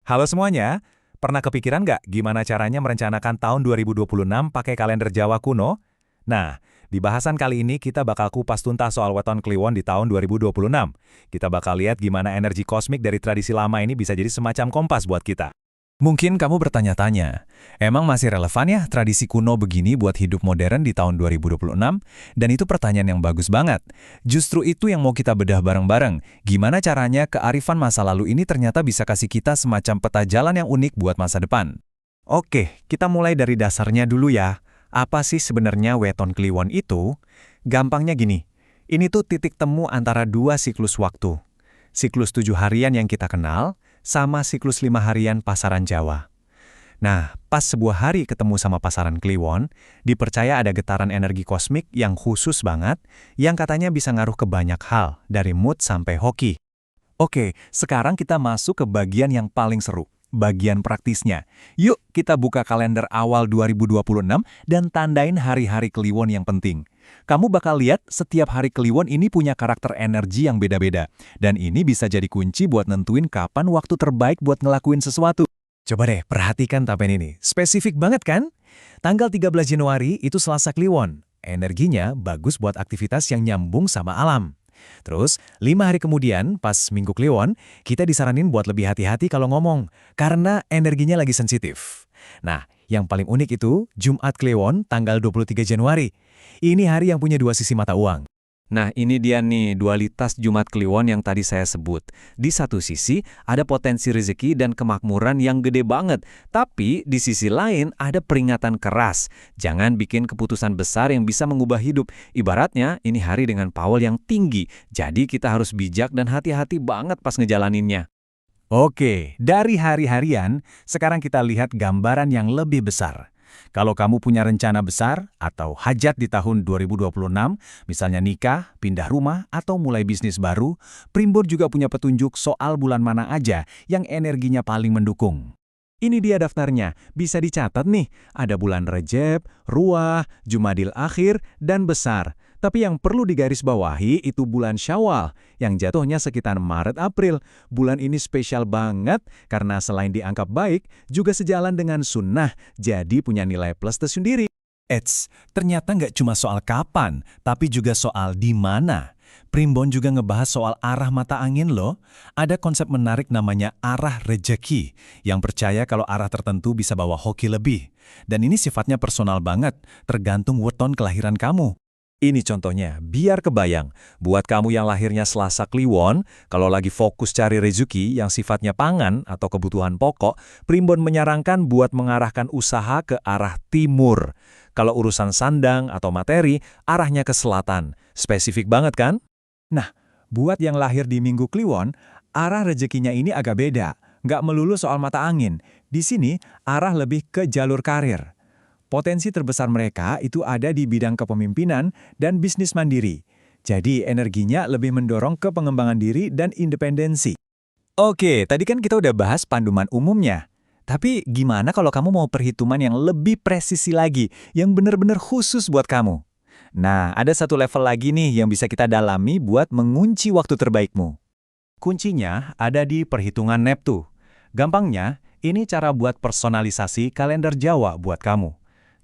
Halo semuanya, pernah kepikiran nggak gimana caranya merencanakan tahun 2026 pakai kalender Jawa kuno? Nah, di bahasan kali ini kita bakal kupas tuntas soal weton kliwon di tahun 2026. Kita bakal lihat gimana energi kosmik dari tradisi lama ini bisa jadi semacam kompas buat kita. Mungkin kamu bertanya-tanya, emang masih relevan ya tradisi kuno begini buat hidup modern di tahun 2026? Dan itu pertanyaan yang bagus banget. Justru itu yang mau kita bedah bareng-bareng. Gimana caranya kearifan masa lalu ini ternyata bisa kasih kita semacam peta jalan yang unik buat masa depan. Oke, kita mulai dari dasarnya dulu ya. Apa sih sebenarnya weton kliwon itu? Gampangnya gini, ini tuh titik temu antara dua siklus waktu. Siklus 7 harian yang kita kenal, sama siklus 5 harian pasaran Jawa. Nah, pas sebuah hari ketemu sama pasaran kliwon, dipercaya ada getaran energi kosmik yang khusus banget, yang katanya bisa ngaruh ke banyak hal, dari mood sampai hoki. Oke, sekarang kita masuk ke bagian yang paling seru, bagian praktisnya. Yuk, kita buka kalender awal 2026 dan tandain hari-hari kliwon yang penting. Kamu bakal lihat setiap hari kliwon ini punya karakter energi yang beda-beda. Dan ini bisa jadi kunci buat nentuin kapan waktu terbaik buat ngelakuin sesuatu. Coba deh, perhatikan tapen ini. Spesifik banget kan? Tanggal 13 Januari itu Selasa Kliwon. Energinya bagus buat aktivitas yang nyambung sama alam. Terus, 5 hari kemudian, pas Minggu Kliwon, kita disaranin buat lebih hati-hati kalau ngomong. Karena energinya lagi sensitif. Nah, yang paling unik itu Jumat Kliwon tanggal 23 Januari. Ini hari yang punya dua sisi mata uang. Nah, ini dia nih dualitas Jumat Kliwon yang tadi saya sebut. Di satu sisi, ada potensi rezeki dan kemakmuran yang gede banget. Tapi, di sisi lain, ada peringatan keras. Jangan bikin keputusan besar yang bisa mengubah hidup. Ibaratnya, ini hari dengan power yang tinggi. Jadi, kita harus bijak dan hati-hati banget pas ngejalaninnya. Oke, dari hari-harian, sekarang kita lihat gambaran yang lebih besar. Kalau kamu punya rencana besar atau hajat di tahun 2026, misalnya nikah, pindah rumah, atau mulai bisnis baru, Primbon juga punya petunjuk soal bulan mana aja yang energinya paling mendukung. Ini dia daftarnya, bisa dicatat nih, ada bulan Rejeb, Ruah, Jumadil Akhir, dan Besar. Tapi yang perlu digarisbawahi itu bulan Syawal, yang jatuhnya sekitar Maret-April. Bulan ini spesial banget, karena selain dianggap baik, juga sejalan dengan sunnah, jadi punya nilai plus tersendiri. Eits, ternyata nggak cuma soal kapan, tapi juga soal di mana. Primbon juga ngebahas soal arah mata angin loh. Ada konsep menarik namanya arah rejeki, yang percaya kalau arah tertentu bisa bawa hoki lebih. Dan ini sifatnya personal banget, tergantung weton kelahiran kamu. Ini contohnya, biar kebayang. Buat kamu yang lahirnya Selasa Kliwon, kalau lagi fokus cari rezeki yang sifatnya pangan atau kebutuhan pokok, Primbon menyarankan buat mengarahkan usaha ke arah timur. Kalau urusan sandang atau materi, arahnya ke selatan. Spesifik banget kan? Nah, buat yang lahir di Minggu Kliwon, arah rezekinya ini agak beda. Nggak melulu soal mata angin. Di sini, arah lebih ke jalur karir. Potensi terbesar mereka itu ada di bidang kepemimpinan dan bisnis mandiri. Jadi energinya lebih mendorong ke pengembangan diri dan independensi. Oke, tadi kan kita udah bahas panduan umumnya. Tapi gimana kalau kamu mau perhitungan yang lebih presisi lagi, yang benar-benar khusus buat kamu? Nah, ada satu level lagi nih yang bisa kita dalami buat mengunci waktu terbaikmu. Kuncinya ada di perhitungan Neptu. Gampangnya, ini cara buat personalisasi kalender Jawa buat kamu.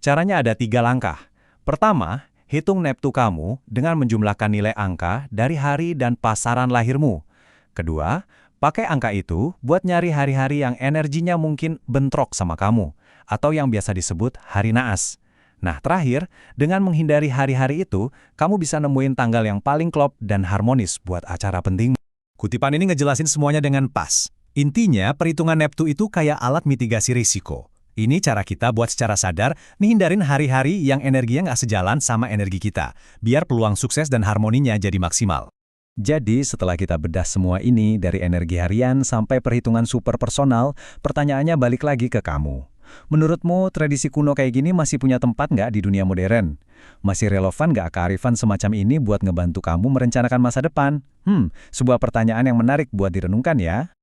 Caranya ada 3 langkah. Pertama, hitung Neptu kamu dengan menjumlahkan nilai angka dari hari dan pasaran lahirmu. Kedua, pakai angka itu buat nyari hari-hari yang energinya mungkin bentrok sama kamu, atau yang biasa disebut hari naas. Nah, terakhir, dengan menghindari hari-hari itu, kamu bisa nemuin tanggal yang paling klop dan harmonis buat acara penting. Kutipan ini ngejelasin semuanya dengan pas. Intinya, perhitungan Neptu itu kayak alat mitigasi risiko. Ini cara kita buat secara sadar menghindarin hari-hari yang energinya nggak sejalan sama energi kita, biar peluang sukses dan harmoninya jadi maksimal. Jadi setelah kita bedah semua ini dari energi harian sampai perhitungan super personal, pertanyaannya balik lagi ke kamu. Menurutmu tradisi kuno kayak gini masih punya tempat nggak di dunia modern? Masih relevan nggak kearifan semacam ini buat ngebantu kamu merencanakan masa depan? Sebuah pertanyaan yang menarik buat direnungkan ya.